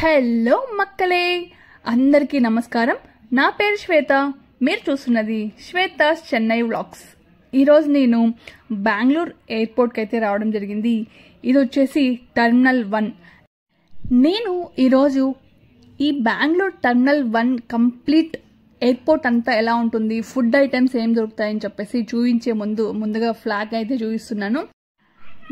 Hello మక్కలే, అందరికీ నమస్కారం. నా పేరు శ్వేత. మీరు చూస్తున్నది శ్వేతాస్ చెన్నై వ్లాగ్స్. ఈరోజు నేను బెంగళూరు ఎయిర్పోర్ట్కి అయితే రావడం జరిగింది. ఇది వచ్చేసి టర్మినల్ 1. నేను ఈరోజు ఈ బెంగళూరు టర్మినల్ 1 కంప్లీట్ ఎయిర్పోర్ట్ అంతా ఎలా ఉంటుంది, ఫుడ్ ఐటమ్స్ ఏం దొరుకుతాయని చెప్పేసి చూపించే ముందుగా ఫ్లాగ్ అయితే చూపిస్తున్నాను.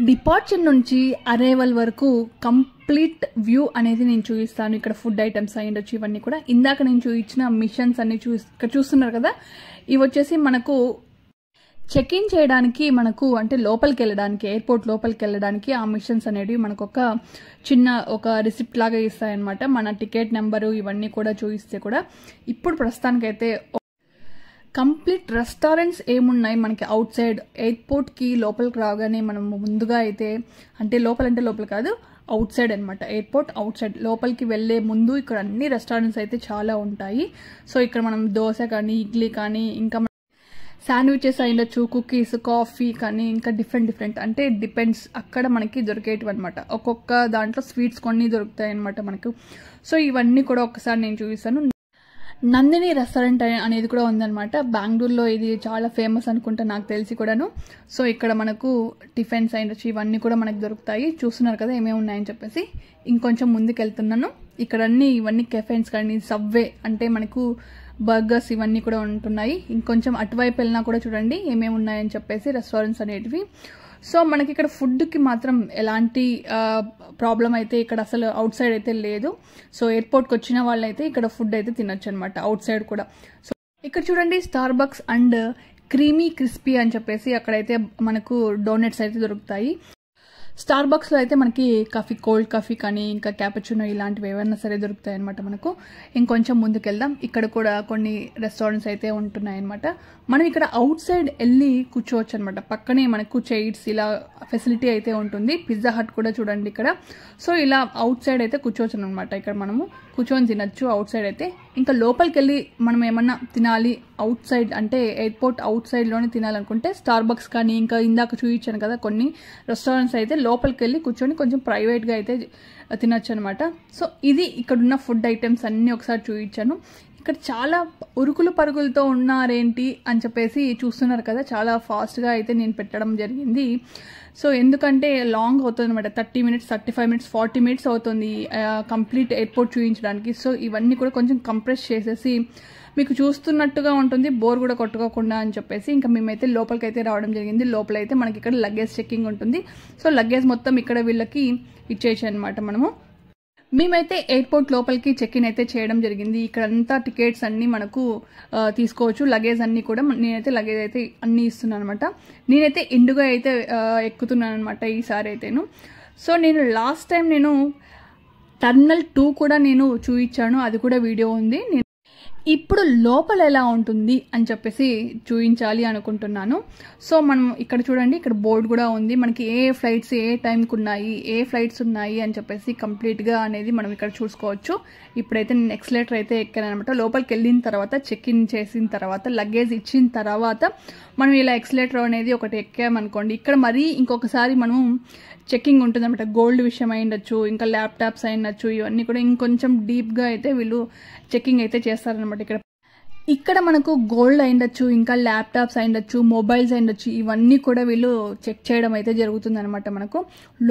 డిపార్చర్ నుంచి అరైవల్ వరకు కంప్లీట్ వ్యూ అనేది నేను చూపిస్తాను. ఇక్కడ ఫుడ్ ఐటమ్స్ అయ్యిండొచ్చు, ఇవన్నీ కూడా. ఇందాక నేను చూపించిన మిషన్స్ అన్ని ఇక్కడ చూస్తున్నారు కదా, ఇవి వచ్చేసి మనకు చెక్ ఇన్ చేయడానికి, మనకు అంటే లోపలికి వెళ్ళడానికి, ఎయిర్పోర్ట్ లోపలికి వెళ్ళడానికి ఆ మిషన్స్ అనేవి మనకు ఒక రిసిప్ట్ లాగా ఇస్తాయన్నమాట. మన టికెట్ నెంబరు ఇవన్నీ కూడా చూపిస్తే కూడా. ఇప్పుడు ప్రస్తుతానికైతే కంప్లీట్ రెస్టారెంట్స్ ఏమున్నాయి మనకి అవుట్ సైడ్ ఎయిర్పోర్ట్కి లోపలికి రాగానే మనం ముందుగా అయితే, అంటే లోపల కాదు, అవుట్ సైడ్ అనమాట. ఎయిర్పోర్ట్ అవుట్ సైడ్ లోపలికి వెళ్లే ముందు ఇక్కడ అన్ని రెస్టారెంట్స్ అయితే చాలా ఉంటాయి. సో ఇక్కడ మనం దోశ కానీ, ఇడ్లీ కానీ, ఇంకా శాండ్విచెస్ అయ్యొచ్చు, కుకీస్, కాఫీ కానీ, ఇంకా డిఫరెంట్ అంటే డిపెండ్స్ అక్కడ మనకి దొరికేటివి అనమాట. ఒక్కొక్క దాంట్లో స్వీట్స్ కొన్ని దొరుకుతాయి అనమాట మనకు. సో ఇవన్నీ కూడా ఒకసారి నేను చూపిస్తాను. నందిని రెస్టారెంట్ అనేది కూడా ఉందన్నమాట. బెంగళూరులో ఇది చాలా ఫేమస్ అనుకుంటా, నాకు తెలిసి కూడాను. సో ఇక్కడ మనకు టిఫిన్స్ అయ్యొచ్చు, ఇవన్నీ కూడా మనకు దొరుకుతాయి. చూస్తున్నారు కదా ఏమేమి ఉన్నాయని చెప్పేసి. ఇంకొంచెం ముందుకు వెళ్తున్నాను. ఇక్కడ ఇవన్నీ కెఫెన్స్ కానీ, సబ్వే అంటే మనకు బర్గర్స్ ఇవన్నీ కూడా ఉంటున్నాయి. ఇంకొంచెం అటువైపు వెళ్ళినా కూడా చూడండి ఏమేమి ఉన్నాయని చెప్పేసి రెస్టారెంట్స్ అనేటివి. సో మనకి ఇక్కడ ఫుడ్కి మాత్రం ఎలాంటి ప్రాబ్లం అయితే ఇక్కడ అసలు అవుట్ సైడ్ అయితే లేదు. సో ఎయిర్పోర్ట్కి వచ్చిన వాళ్ళైతే ఇక్కడ ఫుడ్ అయితే తినొచ్చు అనమాట, అవుట్ సైడ్ కూడా. సో ఇక్కడ చూడండి Starbucks and creamy crispy అని చెప్పేసి అక్కడైతే మనకు డోనట్స్ అయితే దొరుకుతాయి. స్టార్ బక్స్ లో అయితే మనకి కాఫీ, కోల్డ్ కాఫీ కానీ, ఇంకా క్యాపుచినో ఇలాంటివి ఏమైనా సరే దొరుకుతాయి అనమాట మనకు. ఇంకొంచెం ముందుకు వెళ్దాం. ఇక్కడ కూడా కొన్ని రెస్టారెంట్స్ అయితే ఉంటున్నాయి అనమాట. మనం ఇక్కడ అవుట్ సైడ్ వెళ్ళి కూర్చోవచ్చు అనమాట. పక్కనే మనకు చైర్స్ ఇలా ఫెసిలిటీ అయితే ఉంటుంది. పిజ్జా హట్ కూడా చూడండి ఇక్కడ. సో ఇలా అవుట్ సైడ్ అయితే కూర్చోవచ్చు అనమాట. ఇక్కడ మనము కూర్చొని తినచ్చు అవుట్ సైడ్ అయితే. ఇంకా లోపలికి వెళ్ళి మనం ఏమన్నా తినాలి అవుట్ సైడ్, అంటే ఎయిర్పోర్ట్ అవుట్ సైడ్ లోనే తినాలనుకుంటే స్టార్ బక్స్ కానీ, ఇంకా ఇందాక చూపించాను కదా కొన్ని రెస్టారెంట్స్ అయితే లోపలికి వెళ్ళి కూర్చొని కొంచెం ప్రైవేట్గా అయితే తినొచ్చు అనమాట. సో ఇది ఇక్కడున్న ఫుడ్ ఐటమ్స్ అన్నీ ఒకసారి చూపించాను. ఇక్కడ చాలా ఉరుకులు పరుగులతో ఉన్నారేంటి అని చెప్పేసి చూస్తున్నారు కదా, చాలా ఫాస్ట్గా అయితే నేను పెట్టడం జరిగింది. సో ఎందుకంటే లాంగ్ అవుతుంది అనమాట. 30 minutes, 35 minutes, 40 minutes అవుతుంది కంప్లీట్ ఎయిర్పోర్ట్ చూపించడానికి. సో ఇవన్నీ కూడా కొంచెం కంప్రెస్ చేసేసి మీకు చూస్తున్నట్టుగా ఉంటుంది, బోర్ కూడా కొట్టుకోకుండా అని చెప్పేసి ఇంకా మేమైతే లోపలికి అయితే రావడం జరిగింది. లోపలైతే మనకి ఇక్కడ లగేజ్ చెక్కింగ్ ఉంటుంది. సో లగేజ్ మొత్తం ఇక్కడ వీళ్ళకి ఇచ్చేసి అనమాట. మేమైతే ఎయిర్పోర్ట్ లోపలికి చెక్ ఇన్ అయితే చేయడం జరిగింది. ఇక్కడంతా టికెట్స్ అన్ని మనకు తీసుకోవచ్చు. లగేజ్ అన్ని కూడా నేనైతే లగేజ్ అయితే అన్ని ఇస్తున్నాను అనమాట. నేనైతే ఇండిగో అయితే ఎక్కుతున్నాను అనమాట ఈసారి అయితేను. సో నేను లాస్ట్ టైం నేను టర్మినల్ 2 కూడా నేను చూపించాను, అది కూడా వీడియో ఉంది. ఇప్పుడు లోపల ఎలా ఉంటుంది అని చెప్పేసి చూపించాలి అనుకుంటున్నాను. సో మనం ఇక్కడ చూడండి, ఇక్కడ బోర్డు కూడా ఉంది మనకి ఏ ఫ్లైట్స్ ఏ టైంకి ఉన్నాయి, ఏ ఫ్లైట్స్ ఉన్నాయి అని చెప్పేసి కంప్లీట్గా అనేది మనం ఇక్కడ చూసుకోవచ్చు. ఇప్పుడైతే నేను ఎక్సలేటర్ అయితే ఎక్కాను అనమాట. లోపలికి వెళ్ళిన తర్వాత, చెక్ ఇన్ చేసిన తర్వాత, లగేజ్ ఇచ్చిన తర్వాత మనం ఇలా ఎక్సలేటర్ అనేది ఒకటి ఎక్కామనుకోండి, ఇక్కడ మరీ ఇంకొకసారి మనం చెక్కింగ్ ఉంటుంది అనమాట. గోల్డ్ విషయం అయ్యుండొచ్చు, ఇంకా ల్యాప్టాప్స్ అయ్యుండొచ్చు, ఇవన్నీ కూడా ఇంకొంచెం డీప్గా అయితే వీళ్ళు చెక్కింగ్ అయితే చేస్తారనమాట. ఇక్కడ మనకు గోల్డ్ అయ్యుండొచ్చు, ఇంకా ల్యాప్టాప్స్ అయ్యుండొచ్చు, మొబైల్స్ అయ్యుండొచ్చు, ఇవన్నీ కూడా వీళ్ళు చెక్ చేయడం అయితే జరుగుతుంది అనమాట. మనకు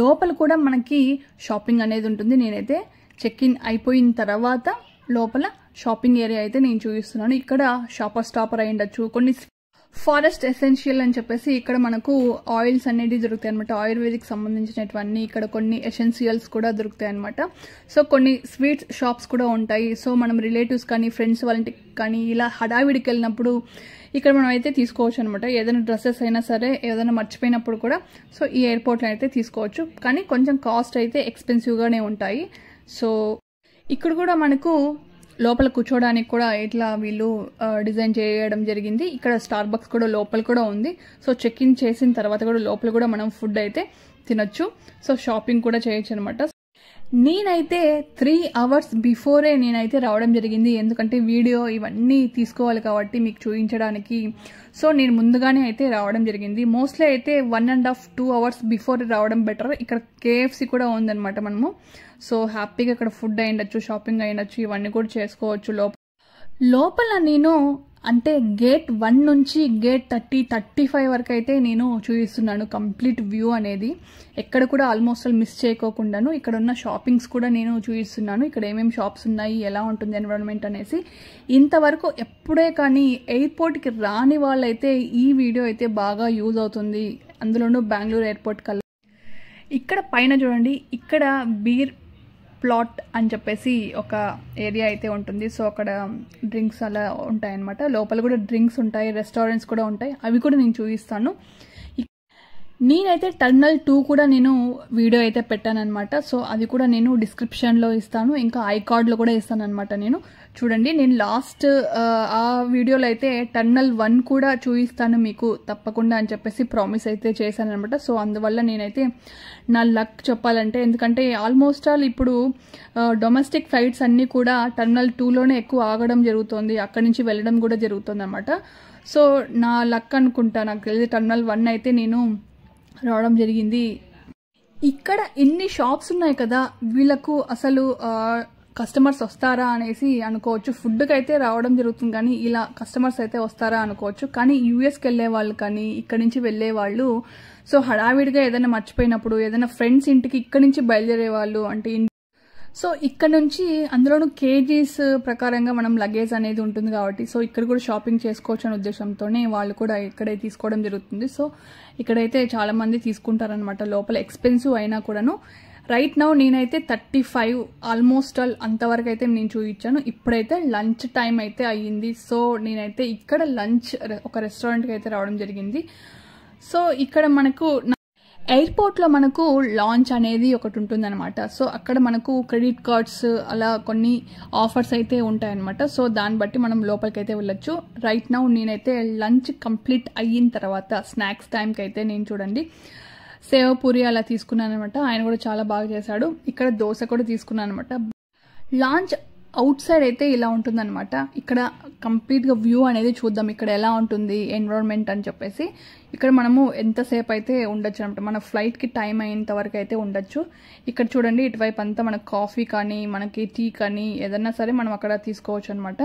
లోపల కూడా మనకి షాపింగ్ అనేది ఉంటుంది. నేనైతే చెక్ ఇన్ అయిపోయిన తర్వాత లోపల షాపింగ్ ఏరియా అయితే నేను చూపిస్తున్నాను. ఇక్కడ షాపర్ స్టాపర్ అయ్యుండొచ్చు, కొన్ని ఫారెస్ట్ ఎసెన్షియల్ అని చెప్పేసి ఇక్కడ మనకు ఆయిల్స్ అనేది దొరుకుతాయి అనమాట. ఆయుర్వేదిక్ సంబంధించినటువన్నీ ఇక్కడ కొన్ని ఎసెన్షియల్స్ కూడా దొరుకుతాయి అనమాట. సో కొన్ని స్వీట్స్ షాప్స్ కూడా ఉంటాయి. సో మనం రిలేటివ్స్ కానీ, ఫ్రెండ్స్ వాళ్ళకి కానీ ఇలా హడావిడికి వెళ్ళినప్పుడు ఇక్కడ మనం అయితే తీసుకోవచ్చు అనమాట. ఏదైనా డ్రెస్సెస్ అయినా సరే, ఏదైనా మర్చిపోయినప్పుడు కూడా సో ఈ ఎయిర్పోర్ట్లో అయితే తీసుకోవచ్చు. కానీ కొంచెం కాస్ట్ అయితే ఎక్స్పెన్సివ్గానే ఉంటాయి. సో ఇక్కడ కూడా మనకు లోపల కూర్చోడానికి కూడా ఇట్లా వీళ్ళు డిజైన్ చేయడం జరిగింది. ఇక్కడ స్టార్ బక్స్ కూడా లోపల కూడా ఉంది. సో చెక్ ఇన్ చేసిన తర్వాత కూడా లోపల కూడా మనం ఫుడ్ అయితే తినొచ్చు. సో షాపింగ్ కూడా చేయొచ్చు అనమాట. నేనైతే 3 hours బిఫోరే నేనైతే రావడం జరిగింది. ఎందుకంటే వీడియో ఇవన్నీ తీసుకోవాలి కాబట్టి మీకు చూపించడానికి. సో నేను ముందుగానే అయితే రావడం జరిగింది. మోస్ట్లీ అయితే 1.5 2 hours బిఫోర్ రావడం బెటర్. ఇక్కడ KFC కూడా ఉందన్నమాట మనము. సో హ్యాపీగా ఇక్కడ ఫుడ్ అయ్యొచ్చు, షాపింగ్ అయ్యొచ్చు, ఇవన్నీ కూడా చేసుకోవచ్చు. లోపల నేను అంటే గేట్ 1 నుంచి గేట్ 35 వరకు అయితే నేను చూపిస్తున్నాను కంప్లీట్ వ్యూ అనేది. ఎక్కడ కూడా ఆల్మోస్ట్ మిస్ చేయకోకుండాను ఇక్కడ ఉన్న షాపింగ్స్ కూడా నేను చూపిస్తున్నాను. ఇక్కడ ఏమేమి షాప్స్ ఉన్నాయి, ఎలా ఉంటుంది ఎన్విరాన్మెంట్ అనేసి. ఇంతవరకు ఎప్పుడే కానీ ఎయిర్పోర్ట్కి రాని వాళ్ళైతే ఈ వీడియో అయితే బాగా యూజ్ అవుతుంది. అందులోనూ బెంగళూరు ఎయిర్పోర్ట్ కల్లా. ఇక్కడ పైన చూడండి, ఇక్కడ బీర్ ప్లాట్ అని చెప్పేసి ఒక ఏరియా అయితే ఉంటుంది. సో అక్కడ డ్రింక్స్ అలా ఉంటాయన్నమాట. లోపల కూడా డ్రింక్స్ ఉంటాయి, రెస్టారెంట్స్ కూడా ఉంటాయి. అవి కూడా నేను చూపిస్తాను. నేనైతే టర్మినల్ 2 కూడా నేను వీడియో అయితే పెట్టానన్నమాట. సో అది కూడా నేను డిస్క్రిప్షన్లో ఇస్తాను, ఇంకా ఐకార్డ్లో కూడా ఇస్తాను అనమాట. నేను చూడండి, నేను లాస్ట్ ఆ వీడియోలో అయితే టర్మినల్ 1 కూడా చూపిస్తాను మీకు తప్పకుండా అని చెప్పేసి ప్రామిస్ అయితే చేశాను అనమాట. సో అందువల్ల నేనైతే నా లక్ చెప్పాలంటే, ఎందుకంటే ఆల్మోస్ట్ ఆల్ ఇప్పుడు డొమెస్టిక్ ఫ్లైట్స్ అన్నీ కూడా టర్మినల్ 2లోనే ఎక్కువ ఆగడం జరుగుతుంది, అక్కడి నుంచి వెళ్ళడం కూడా జరుగుతుంది అనమాట. సో నా లక్ అనుకుంటా, నాకు తెలిసి టర్మినల్ 1 అయితే నేను రావడం జరిగింది. ఇక్కడ ఇన్ని షాప్స్ ఉన్నాయి కదా, వీళ్ళకు అసలు కస్టమర్స్ వస్తారా అనేసి అనుకోవచ్చు. ఫుడ్కి అయితే రావడం జరుగుతుంది కానీ ఇలా కస్టమర్స్ అయితే వస్తారా అనుకోవచ్చు. కానీ యూఎస్కి వెళ్ళే వాళ్ళు కానీ ఇక్కడ నుంచి వెళ్ళే వాళ్ళు, సో హడావిడిగా ఏదైనా మర్చిపోయినప్పుడు, ఏదైనా ఫ్రెండ్స్ ఇంటికి ఇక్కడ నుంచి బయలుదేరే వాళ్ళు అంటే, సో ఇక్కడ నుంచి అందులోనూ కేజీస్ ప్రకారంగా మనం లగేజ్ అనేది ఉంటుంది కాబట్టి, సో ఇక్కడ కూడా షాపింగ్ చేసుకోవచ్చు అనే ఉద్దేశంతోనే వాళ్ళు కూడా ఇక్కడే తీసుకోవడం జరుగుతుంది. సో ఇక్కడైతే చాలా మంది తీసుకుంటారనమాట, లోపల ఎక్స్పెన్సివ్ అయినా కూడాను. రైట్ నౌ నేనైతే 35 ఆల్మోస్ట్ ఆల్ అంతవరకు అయితే నేను చూపించాను. ఇప్పుడైతే లంచ్ టైం అయితే అయ్యింది. సో నేనైతే ఇక్కడ లంచ్ ఒక రెస్టారెంట్కి అయితే రావడం జరిగింది. సో ఇక్కడ మనకు ఎయిర్పోర్ట్లో మనకు లాంచ్ అనేది ఒకటి ఉంటుందన్నమాట. సో అక్కడ మనకు క్రెడిట్ కార్డ్స్ అలా కొన్ని ఆఫర్స్ అయితే ఉంటాయన్నమాట. సో దాన్ని బట్టి మనం లోపలికి అయితే వెళ్ళొచ్చు. రైట్ నౌ నేనైతే లంచ్ కంప్లీట్ అయిన తర్వాత స్నాక్స్ టైంకి అయితే నేను చూడండి సేవ పూరి అలా తీసుకున్నాను అనమాట. ఆయన కూడా చాలా బాగా చేశాడు. ఇక్కడ దోశ కూడా తీసుకున్నాను అనమాట. లాంచ్ అవుట్ సైడ్ అయితే ఇలా ఉంటుందన్నమాట. ఇక్కడ కంప్లీట్గా వ్యూ అనేది చూద్దాం, ఇక్కడ ఎలా ఉంటుంది ఎన్విరాన్మెంట్ అని చెప్పేసి. ఇక్కడ మనము ఎంతసేపు అయితే ఉండొచ్చు అనమాట, మన ఫ్లైట్కి టైం అయ్యేంత వరకు అయితే ఉండొచ్చు. ఇక్కడ చూడండి, ఇటువైపు అంతా మనకు కాఫీ కానీ మనకి టీ కానీ ఏదన్నా సరే మనం అక్కడ తీసుకోవచ్చు అనమాట.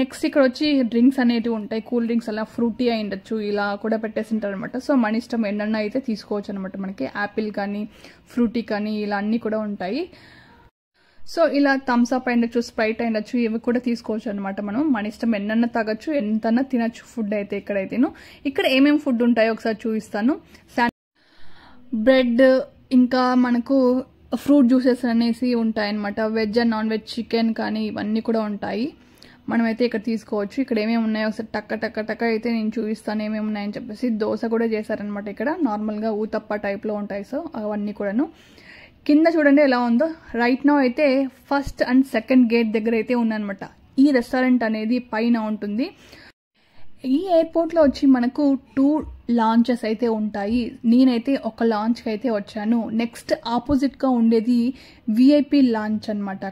నెక్స్ట్ ఇక్కడ వచ్చి డ్రింక్స్ అనేటివి ఉంటాయి, కూల్ డ్రింక్స్ అలా ఫ్రూటీ అయి ఉండొచ్చు, ఇలా కూడా పెట్టేసింటారు అనమాట. సో మన ఇష్టం ఎన్నన్నా అయితే తీసుకోవచ్చు అనమాట. మనకి యాపిల్ కానీ ఫ్రూటీ కానీ ఇలా అన్నీ కూడా ఉంటాయి. సో ఇలా థమ్స్ అప్ అయ్యొచ్చు, స్ప్రైట్ అయ్యొచ్చు, ఇవి కూడా తీసుకోవచ్చు అనమాట. మనం మన ఇష్టం ఎన్నన్నా తాగొచ్చు, ఎంతన్నా తినచ్చు ఫుడ్ అయితే. ఇక్కడైతేను ఇక్కడ ఏమేమి ఫుడ్ ఉంటాయో ఒకసారి చూపిస్తాను. బ్రెడ్, ఇంకా మనకు ఫ్రూట్ జ్యూసెస్ అనేసి ఉంటాయన్నమాట. Veg and non veg, chicken కానీ ఇవన్నీ కూడా ఉంటాయి. మనమైతే ఇక్కడ తీసుకోవచ్చు. ఇక్కడ ఏమేమి ఉన్నాయో ఒకసారి టక్క అయితే నేను చూపిస్తాను ఏమేమి ఉన్నాయని చెప్పేసి. దోశ కూడా చేశారనమాట ఇక్కడ, నార్మల్గా ఊతప్ప టైప్లో ఉంటాయి. సో అవన్నీ కూడాను కింద చూడండి ఎలా ఉందో. రైట్ నౌ అయితే ఫస్ట్ అండ్ సెకండ్ గేట్ దగ్గర అయితే ఉన్నానమాట. ఈ రెస్టారెంట్ అనేది పైన ఉంటుంది. ఈ ఎయిర్పోర్ట్లో వచ్చి మనకు 2 లాంచెస్ అయితే ఉంటాయి. నేనైతే ఒక లాంచ్కి అయితే వచ్చాను. నెక్స్ట్ ఆపోజిట్గా ఉండేది విఐపి లాంచ్ అనమాట.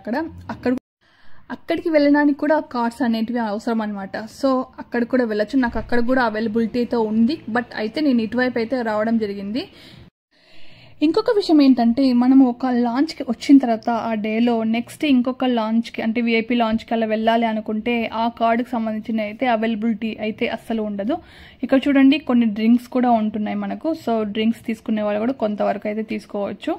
అక్కడికి వెళ్ళడానికి కూడా కార్డ్స్ అనేటివి అవసరం అనమాట. సో అక్కడ కూడా వెళ్ళొచ్చు. నాకు అక్కడ కూడా అవైలబిలిటీ అయితే ఉంది. బట్ అయితే నేను ఇటువైపు అయితే రావడం జరిగింది. ఇంకొక విషయం ఏంటంటే, మనము ఒక లాంచ్కి వచ్చిన తర్వాత ఆ డేలో నెక్స్ట్ ఇంకొక లాంచ్కి అంటే విఐపి లాంచ్కి అలా వెళ్ళాలి అనుకుంటే ఆ కార్డుకి సంబంధించిన అయితే అవైలబిలిటీ అయితే అస్సలు ఉండదు. ఇక్కడ చూడండి కొన్ని డ్రింక్స్ కూడా ఉంటున్నాయి మనకు. సో డ్రింక్స్ తీసుకునే వాళ్ళు కూడా కొంతవరకు అయితే తీసుకోవచ్చు.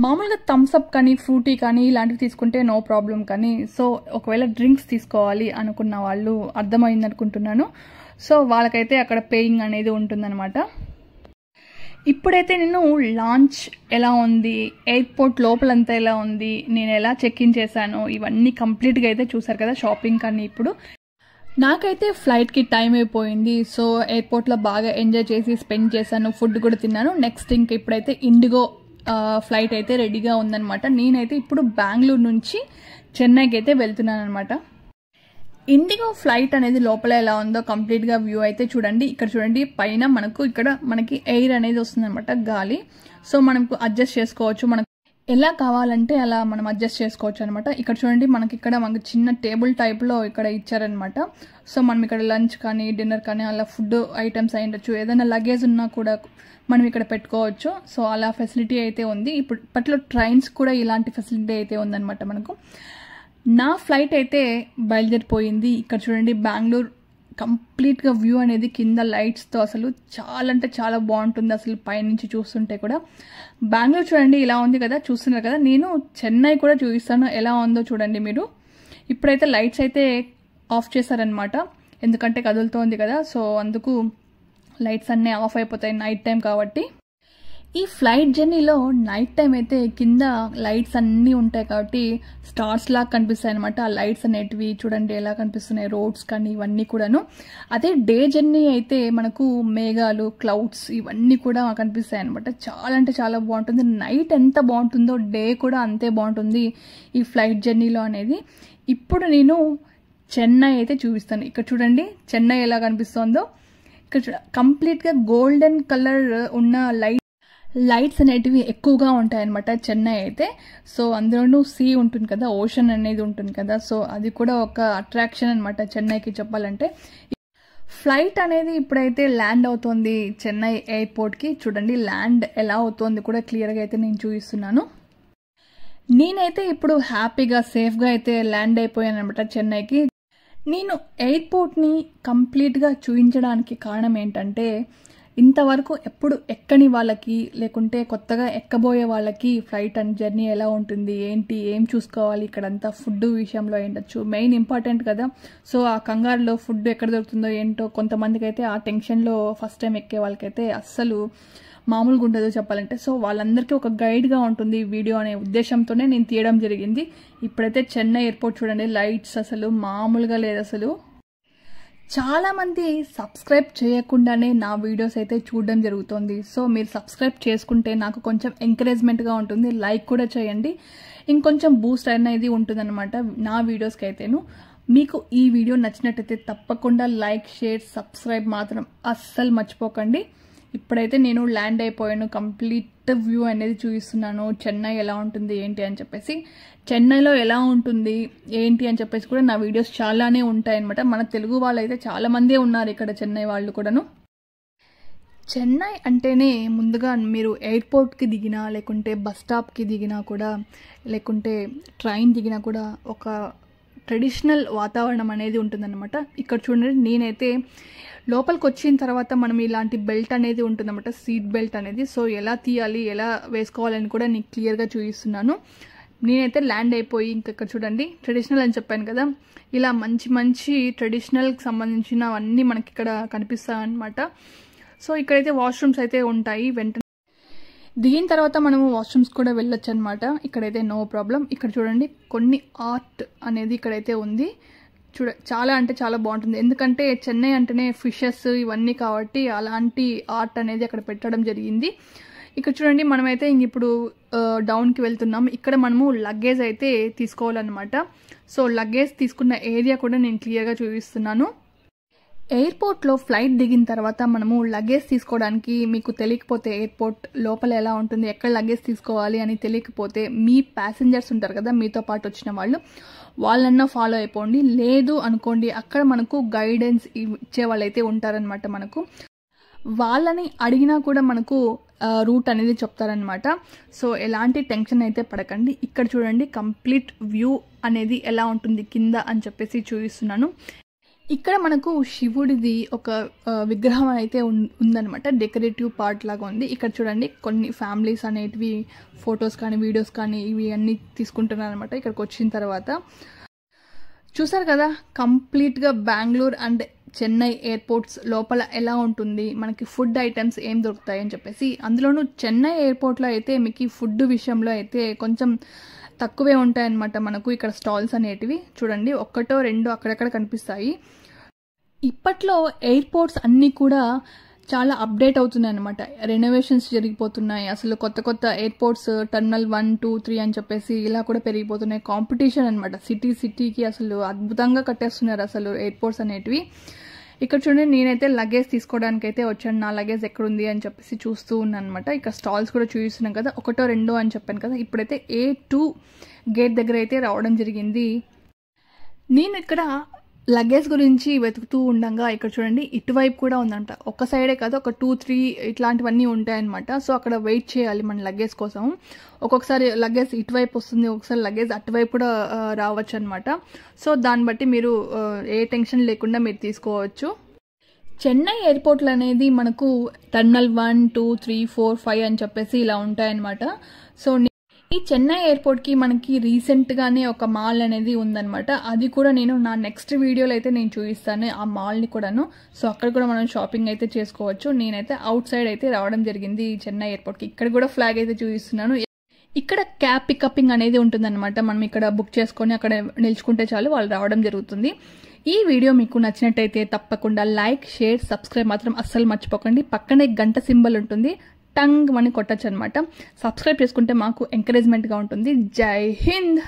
మామూలుగా థమ్స్అప్ కానీ ఫ్రూటీ కానీ ఇలాంటివి తీసుకుంటే నో ప్రాబ్లం. కానీ సో ఒకవేళ డ్రింక్స్ తీసుకోవాలి అనుకున్న వాళ్ళు అర్థమైంది అనుకుంటున్నాను. సో వాళ్ళకైతే అక్కడ పేయింగ్ అనేది ఉంటుందన్నమాట. ఇప్పుడైతే నేను లాంచ్ ఎలా ఉంది, ఎయిర్పోర్ట్ లోపలంతా ఎలా ఉంది, నేను ఎలా చెక్ ఇన్ చేశాను, ఇవన్నీ కంప్లీట్గా అయితే చూసారు కదా షాపింగ్ కానీ. ఇప్పుడు నాకైతే ఫ్లైట్కి టైం అయిపోయింది. సో ఎయిర్పోర్ట్లో బాగా ఎంజాయ్ చేసి స్పెండ్ చేశాను, ఫుడ్ కూడా తిన్నాను. నెక్స్ట్ ఇంక ఇప్పుడైతే ఇండిగో ఫ్లైట్ అయితే రెడీగా ఉందన్నమాట. నేనైతే ఇప్పుడు బెంగళూరు నుంచి చెన్నైకి అయితే వెళ్తున్నాను అనమాట. ఇండిగో ఫ్లైట్ అనేది లోపల ఎలా ఉందో కంప్లీట్గా వ్యూ అయితే చూడండి. ఇక్కడ చూడండి పైన ఇక్కడ మనకి ఎయిర్ అనేది వస్తుంది అనమాట, గాలి. సో మనకు అడ్జస్ట్ చేసుకోవచ్చు. మనకు ఎలా కావాలంటే అలా మనం అడ్జస్ట్ చేసుకోవచ్చు అనమాట. ఇక్కడ చూడండి మనకి చిన్న టేబుల్ టైప్లో ఇక్కడ ఇచ్చారనమాట. సో మనం ఇక్కడ లంచ్ కానీ డిన్నర్ కానీ అలా ఫుడ్ ఐటమ్స్ అయ్యుండొచ్చు, ఏదైనా లగేజ్ ఉన్నా కూడా మనం ఇక్కడ పెట్టుకోవచ్చు. సో అలా ఫెసిలిటీ అయితే ఉంది. ఇప్పట్లో ట్రైన్స్ కూడా ఇలాంటి ఫెసిలిటీ అయితే ఉందన్నమాట మనకు. నా ఫ్లైట్ అయితే బయలుదేరిపోయింది. ఇక్కడ చూడండి బెంగళూరు కంప్లీట్గా వ్యూ అనేది కింద లైట్స్తో అసలు చాలా అంటే చాలా బాగుంటుంది. అసలు పైనుంచి చూస్తుంటే కూడా బెంగళూరు చూడండి ఇలా ఉంది కదా, చూస్తున్నారు కదా. నేను చెన్నై కూడా చూపిస్తాను ఎలా ఉందో చూడండి మీరు. ఇప్పుడైతే లైట్స్ అయితే ఆఫ్ చేశారనమాట, ఎందుకంటే కదులుతోంది కదా. సో అందుకు లైట్స్ అన్నీ ఆఫ్ అయిపోతాయి నైట్ టైం కాబట్టి. ఈ ఫ్లైట్ జర్నీలో నైట్ టైం అయితే కింద లైట్స్ అన్నీ ఉంటాయి కాబట్టి స్టార్స్ లాగా కనిపిస్తాయి అనమాట. ఆ లైట్స్ అనేటివి చూడండి ఎలా కనిపిస్తున్నాయి, రోడ్స్ కానీ ఇవన్నీ కూడాను. అదే డే జర్నీ అయితే మనకు మేఘాలు, క్లౌడ్స్ ఇవన్నీ కూడా కనిపిస్తాయి అనమాట. చాలా అంటే చాలా బాగుంటుంది. నైట్ ఎంత బాగుంటుందో డే కూడా అంతే బాగుంటుంది ఈ ఫ్లైట్ జర్నీలో అనేది. ఇప్పుడు నేను చెన్నై అయితే చూపిస్తాను. ఇక్కడ చూడండి చెన్నై ఎలా కనిపిస్తోందో. ఇక్కడ కంప్లీట్గా గోల్డెన్ కలర్ ఉన్న లైట్స్ అనేటివి ఎక్కువగా ఉంటాయన్నమాట చెన్నై అయితే. సో అందులోనూ సీ ఉంటుంది కదా, ఓషన్ అనేది ఉంటుంది కదా. సో అది కూడా ఒక అట్రాక్షన్ అనమాట చెన్నైకి చెప్పాలంటే. ఫ్లైట్ అనేది ఇప్పుడైతే ల్యాండ్ అవుతోంది చెన్నై ఎయిర్పోర్ట్కి. చూడండి ల్యాండ్ ఎలా అవుతోంది కూడా క్లియర్గా అయితే నేను చూపిస్తున్నాను. నేనైతే ఇప్పుడు హ్యాపీగా సేఫ్గా అయితే ల్యాండ్ అయిపోయాను అనమాట చెన్నైకి. నేను ఎయిర్పోర్ట్ని కంప్లీట్గా చూపించడానికి కారణం ఏంటంటే, ఇంతవరకు ఎప్పుడు ఎక్కని వాళ్ళకి లేకుంటే కొత్తగా ఎక్కబోయే వాళ్ళకి ఫ్లైట్ అండ్ జర్నీ ఎలా ఉంటుంది, ఏంటి, ఏం చూసుకోవాలి, ఇక్కడంతా ఫుడ్ విషయంలో ఏంటచ్చు మెయిన్ ఇంపార్టెంట్ కదా. సో ఆ కంగారులో ఫుడ్ ఎక్కడ దొరుకుతుందో ఏంటో కొంతమందికి అయితే ఆ టెన్షన్లో ఫస్ట్ టైం ఎక్కే వాళ్ళకైతే అస్సలు మామూలుగా ఉండదు చెప్పాలంటే. సో వాళ్ళందరికీ ఒక గైడ్గా ఉంటుంది వీడియో అనే ఉద్దేశంతోనే నేను తీయడం జరిగింది. ఇప్పుడైతే చెన్నై ఎయిర్పోర్ట్ చూడండి, లైట్స్ అసలు మామూలుగా లేదు అసలు. చాలామంది సబ్స్క్రైబ్ చేయకుండానే నా వీడియోస్ అయితే చూడడం జరుగుతుంది. సో మీరు సబ్స్క్రైబ్ చేసుకుంటే నాకు కొంచెం ఎంకరేజ్మెంట్గా ఉంటుంది. లైక్ కూడా చేయండి, ఇంకొంచెం బూస్ట్ అనేది ఉంటుందన్నమాట నా వీడియోస్కి అయితేను. మీకు ఈ వీడియో నచ్చినట్టయితే తప్పకుండా లైక్, షేర్, సబ్స్క్రైబ్ మాత్రం అస్సలు మర్చిపోకండి. ఇప్పుడైతే నేను ల్యాండ్ అయిపోయాను, కంప్లీట్ వ్యూ అనేది చూపిస్తున్నాను చెన్నై ఎలా ఉంటుంది ఏంటి అని చెప్పేసి. చెన్నైలో ఎలా ఉంటుంది ఏంటి అని చెప్పేసి కూడా నా వీడియోస్ చాలానే ఉంటాయన్నమాట. మన తెలుగు వాళ్ళు అయితే చాలా మందే ఉన్నారు ఇక్కడ చెన్నై వాళ్ళు కూడాను. చెన్నై అంటేనే ముందుగా మీరు ఎయిర్పోర్ట్కి దిగినా లేకుంటే బస్ స్టాప్కి దిగినా కూడా లేకుంటే ట్రైన్ దిగినా కూడా ఒక ట్రెడిషనల్ వాతావరణం అనేది ఉంటుందన్నమాట. ఇక్కడ చూడండి నేనైతే లోపలికి వచ్చిన తర్వాత మనం ఇలాంటి బెల్ట్ అనేది ఉంటుందన్నమాట, సీట్ బెల్ట్ అనేది. సో ఎలా తీయాలి, ఎలా వేసుకోవాలని కూడా నీకు క్లియర్గా చూపిస్తున్నాను. నేనైతే ల్యాండ్ అయిపోయి ఇక్కడ చూడండి ట్రెడిషనల్ అని చెప్పాను కదా, ఇలా మంచి మంచి ట్రెడిషనల్కి సంబంధించినవన్నీ మనకి ఇక్కడ కనిపిస్తాయి అన్నమాట. సో ఇక్కడైతే వాష్రూమ్స్ అయితే ఉంటాయి. వెంటనే దిగిన తర్వాత మనము వాష్రూమ్స్ కూడా వెళ్ళొచ్చు అనమాట. ఇక్కడైతే నో ప్రాబ్లం. ఇక్కడ చూడండి కొన్ని ఆర్ట్ అనేది ఇక్కడైతే ఉంది. చాలా అంటే చాలా బాగుంటుంది, ఎందుకంటే చెన్నై అంటేనే ఫిషెస్ ఇవన్నీ కాబట్టి అలాంటి ఆర్ట్ అనేది అక్కడ పెట్టడం జరిగింది. ఇక్కడ చూడండి మనమైతే ఇప్పుడు డౌన్కి వెళ్తున్నాం. ఇక్కడ మనము లగేజ్ అయితే తీసుకోవాలన్నమాట. సో లగేజ్ తీసుకున్న ఏరియా కూడా నేను క్లియర్గా చూపిస్తున్నాను. ఎయిర్పోర్ట్లో ఫ్లైట్ దిగిన తర్వాత మనము లగేజ్ తీసుకోవడానికి మీకు తెలియకపోతే, ఎయిర్పోర్ట్ లోపల ఎలా ఉంటుంది, ఎక్కడ లగేజ్ తీసుకోవాలి అని తెలియకపోతే మీ ప్యాసింజర్స్ ఉంటారు కదా మీతో పాటు వచ్చిన వాళ్ళన్నా ఫాలో అయిపోండి. లేదు అనుకోండి అక్కడ మనకు గైడెన్స్ ఇచ్చే వాళ్ళైతే ఉంటారనమాట. మనకు వాళ్ళని అడిగినా కూడా మనకు రూట్ అనేది చెప్తారనమాట. సో ఎలాంటి టెన్షన్ అయితే పడకండి. ఇక్కడ చూడండి కంప్లీట్ వ్యూ అనేది ఎలా ఉంటుంది కింద అని చెప్పేసి చూపిస్తున్నాను. ఇక్కడ మనకు శివుడిది ఒక విగ్రహం అయితే ఉందన్నమాట, డెకరేటివ్ పార్ట్ లాగా ఉంది. ఇక్కడ చూడండి కొన్ని ఫ్యామిలీస్ అనేటివి ఫొటోస్ కానీ వీడియోస్ కానీ ఇవి అన్నీ తీసుకుంటున్నారు అనమాట. ఇక్కడికి వచ్చిన తర్వాత చూసారు కదా కంప్లీట్గా బెంగళూరు అండ్ చెన్నై ఎయిర్పోర్ట్స్ లోపల ఎలా ఉంటుంది, మనకి ఫుడ్ ఐటమ్స్ ఏం దొరుకుతాయి అని చెప్పేసి. అందులోనూ చెన్నై ఎయిర్పోర్ట్లో అయితే మీకు ఫుడ్ విషయంలో అయితే కొంచెం తక్కువే ఉంటాయన్నమాట. మనకు ఇక్కడ స్టాల్స్ అనేటివి చూడండి ఒక్కటో రెండో అక్కడక్కడ కనిపిస్తాయి. ఇప్పట్లో ఎయిర్పోర్ట్స్ అన్నీ కూడా చాలా అప్డేట్ అవుతున్నాయి అనమాట, రెనోవేషన్స్ జరిగిపోతున్నాయి. అసలు కొత్త కొత్త ఎయిర్పోర్ట్స్ టర్మినల్ 1, 2, 3 అని చెప్పేసి ఇలా కూడా పెరిగిపోతున్నాయి. కాంపిటీషన్ అనమాట, సిటీకి అసలు అద్భుతంగా కట్టేస్తున్నారు అసలు ఎయిర్పోర్ట్స్ అనేటివి. ఇక్కడ చూడండి, నేనైతే లగేజ్ తీసుకోవడానికి అయితే వచ్చాను. నా లగేజ్ ఎక్కడుంది అని చెప్పేసి చూస్తూ ఉన్నాను అనమాట. ఇక్కడ స్టాల్స్ కూడా చూపిస్తున్నాం కదా, 1 2 అని చెప్పాను కదా. ఇప్పుడైతే A2 గేట్ దగ్గర అయితే రావడం జరిగింది. నేను ఇక్కడ లగేజ్ గురించి వెతుకుతూ ఉండగా ఇక్కడ చూడండి, ఇటువైపు కూడా ఉందంట. ఒక సైడే కాదు, ఒక 2 3 ఇట్లాంటివన్నీ ఉంటాయన్నమాట. సో అక్కడ వెయిట్ చేయాలి మన లగేజ్ కోసం. ఒక్కొక్కసారి లగేజ్ ఇటువైపు వస్తుంది, ఒకసారి లగేజ్ అటువైపు కూడా రావచ్చు అనమాట. సో దాన్ని బట్టి మీరు ఏ టెన్షన్ లేకుండా మీరు తీసుకోవచ్చు. చెన్నై ఎయిర్పోర్ట్లు అనేది మనకు టర్మినల్ 1 2 3 4 5 అని చెప్పేసి ఇలా ఉంటాయన్నమాట. సో ఈ చెన్నై ఎయిర్పోర్ట్కి మనకి రీసెంట్గానే ఒక మాల్ అనేది ఉందన్నమాట. అది కూడా నేను నా నెక్స్ట్ వీడియోలో అయితే నేను చూపిస్తాను ఆ మాల్ని కూడాను. సో అక్కడ కూడా మనం షాపింగ్ అయితే చేసుకోవచ్చు. నేనైతే అవుట్ సైడ్ అయితే రావడం జరిగింది ఈ చెన్నై ఎయిర్పోర్ట్కి. ఇక్కడ కూడా ఫ్లాగ్ అయితే చూపిస్తున్నాను. ఇక్కడ క్యాబ్ పికప్పింగ్ అనేది ఉంటుందన్నమాట. మనం ఇక్కడ బుక్ చేసుకొని అక్కడ నిల్చుకుంటే చాలు, వాళ్ళు రావడం జరుగుతుంది. ఈ వీడియో మీకు నచ్చినట్టయితే తప్పకుండా లైక్, షేర్, సబ్స్క్రైబ్ మాత్రం అస్సలు మర్చిపోకండి. పక్కనే గంట సింబల్ ఉంటుంది, టంగ్ అని కొట్టచ్చు అనమాట. సబ్స్క్రైబ్ చేసుకుంటే మాకు ఎంకరేజ్మెంట్గా ఉంటుంది. జై హింద్.